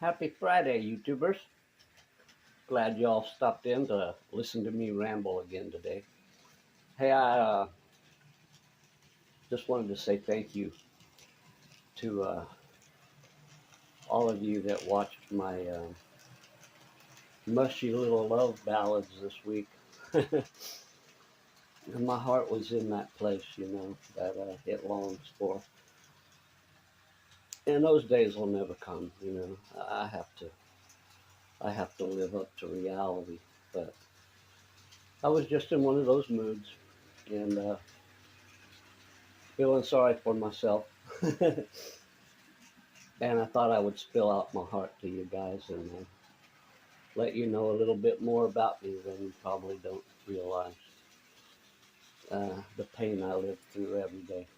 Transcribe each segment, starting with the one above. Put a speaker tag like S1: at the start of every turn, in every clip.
S1: Happy Friday, YouTubers. Glad y'all stopped in to listen to me ramble again today. Hey, I just wanted to say thank you to all of you that watched my mushy little love ballads this week. And my heart was in that place, that it longs for. And those days will never come. I have to live up to reality. But I was just in one of those moods, and feeling sorry for myself. And I thought I would spill out my heart to you guys and let you know a little bit more about me than you probably don't realize. The pain I live through every day.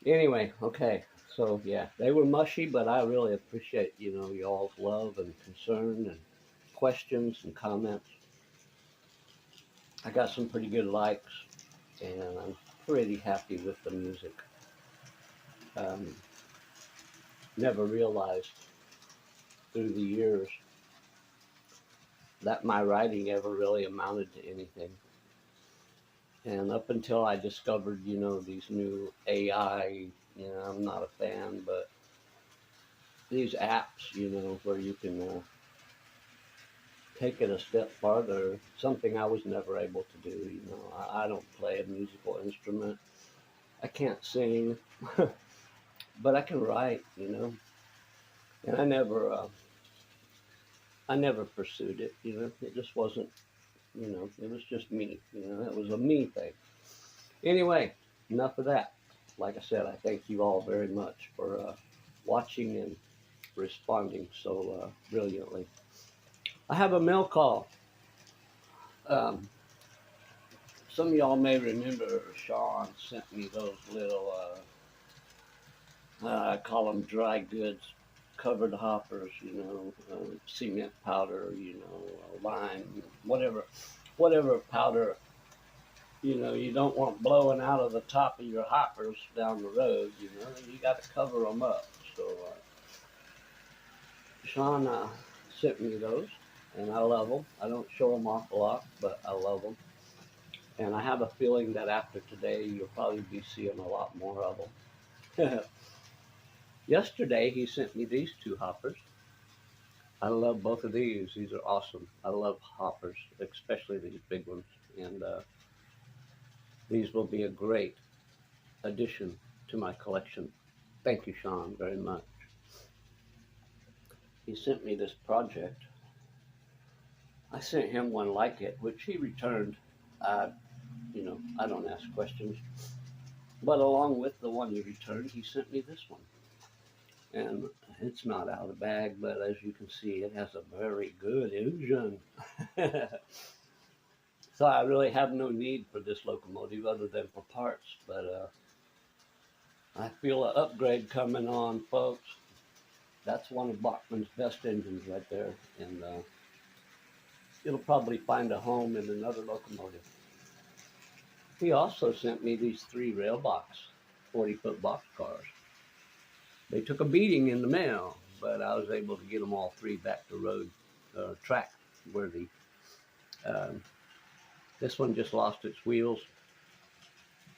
S1: Anyway, okay, so yeah, they were mushy, but I really appreciate, y'all's love and concern and questions and comments. I got some pretty good likes, and I'm pretty happy with the music. Um, Never realized through the years that my writing ever really amounted to anything. And up until I discovered, these new AI, I'm not a fan, but these apps, where you can take it a step farther, something I was never able to do. I don't play a musical instrument. I can't sing, but I can write. And I never pursued it. It just wasn't. It was just me. It was a me thing. Anyway, enough of that. Like I said, I thank you all very much for watching and responding so brilliantly. I have a mail call. Um, some of y'all may remember Shawn sent me those little, I call them dry goods, covered hoppers, cement powder, lime, whatever powder you don't want blowing out of the top of your hoppers down the road, you got to cover them up. So Shawn sent me those, and I love them. I don't show them off a lot, but I love them. And I have a feeling that after today, you'll probably be seeing a lot more of them. Yesterday, he sent me these two hoppers. I love both of these. These are awesome. I love hoppers, especially these big ones. And these will be a great addition to my collection. Thank you, Shawn, very much. He sent me this project. I sent him one like it, which he returned. I don't ask questions. But along with the one he returned, he sent me this one. And it's not out of the bag, but as you can see, it has a very good engine. So I really have no need for this locomotive other than for parts, but I feel an upgrade coming on, folks. That's one of Bachman's best engines right there, and it'll probably find a home in another locomotive. He also sent me these 3 rail box, 40-foot box cars. They took a beating in the mail, but I was able to get them all 3 back to road track worthy. This one just lost its wheels.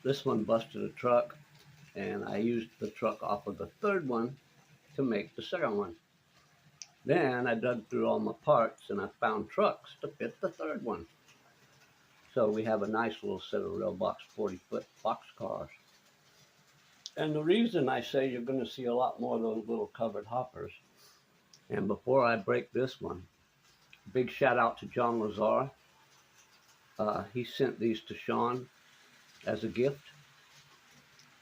S1: This one busted a truck, and I used the truck off of the 3rd one to make the 2nd one. Then I dug through all my parts, and I found trucks to fit the 3rd one. So we have a nice little set of rail box 40-foot box cars. And the reason I say you're going to see a lot more of those little covered hoppers, and before I break this one, big shout out to John Lazar. He sent these to Shawn as a gift.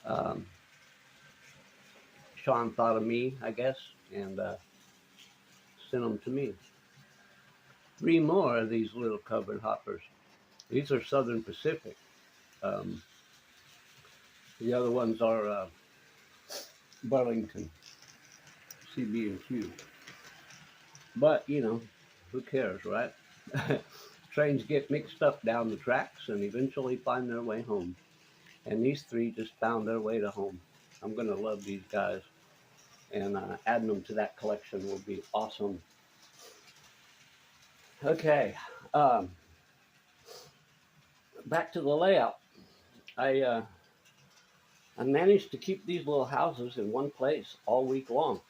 S1: Um, Shawn thought of me, I guess, and sent them to me. 3 more of these little covered hoppers. These are Southern Pacific. The other ones are Burlington, CB&Q. But, who cares, right? Trains get mixed up down the tracks and eventually find their way home. And these 3 just found their way to home. I'm going to love these guys. and adding them to that collection will be awesome. Okay, back to the layout. I I managed to keep these little houses in one place all week long.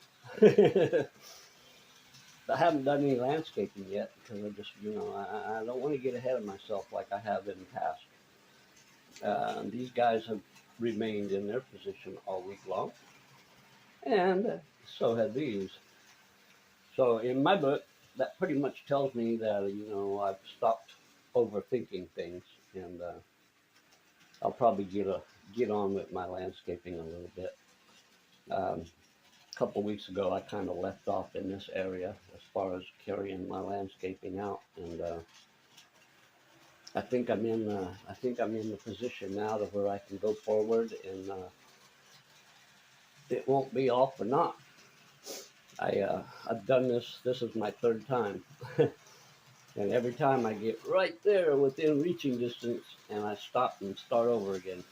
S1: I haven't done any landscaping yet because I just, I don't want to get ahead of myself like I have in the past. These guys have remained in their position all week long, and so have these. So in my book, that pretty much tells me that I've stopped overthinking things, and I'll probably get on with my landscaping a little bit. A couple of weeks ago, I kind of left off in this area as far as carrying my landscaping out, and I think I'm in the position now to where I can go forward, and it won't be all for naught. I've done this. This is my third time, and every time I get right there within reaching distance, and I stop and start over again.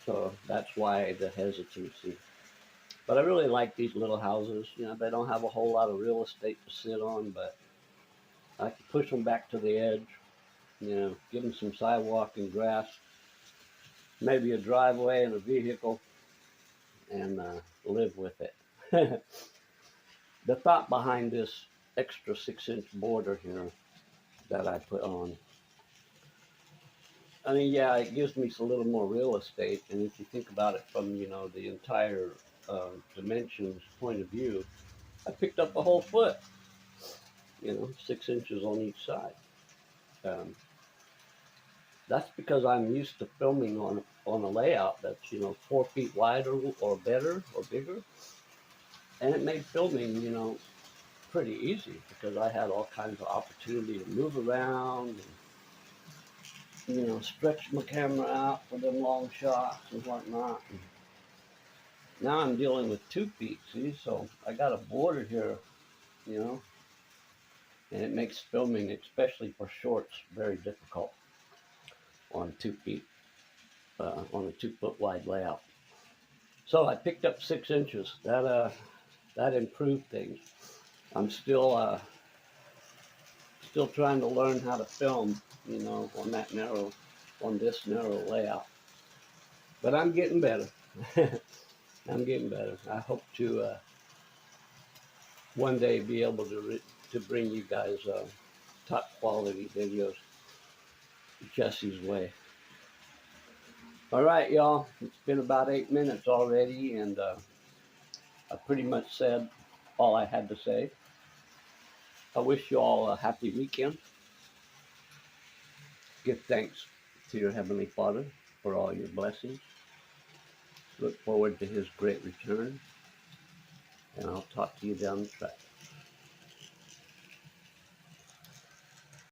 S1: So that's why the hesitancy. But I really like these little houses. They don't have a whole lot of real estate to sit on, but I can push them back to the edge. Give them some sidewalk and grass, maybe a driveway and a vehicle, and live with it. The thought behind this extra 6-inch border here that I put on, I mean, yeah, it gives me a little more real estate, and if you think about it from the entire dimensions point of view, I picked up a whole foot, 6 inches on each side. Um, that's because I'm used to filming on a layout that's 4 feet wide or better or bigger, and it made filming pretty easy because I had all kinds of opportunity to move around and stretch my camera out for them long shots and whatnot. And now I'm dealing with 2 feet, see, so I got a border here, you know, and it makes filming, especially for shorts, very difficult on 2 feet, on a 2 foot wide layout. So I picked up 6 inches. That improved things. I'm still trying to learn how to film, on this narrow layout. But I'm getting better. I'm getting better. I hope to one day be able to bring you guys top quality videos Jesse's way. All right, y'all. It's been about 8 minutes already, and I pretty much said all I had to say. I wish you all a happy weekend. Give thanks to your Heavenly Father for all your blessings. Look forward to His great return, and I'll talk to you down the track.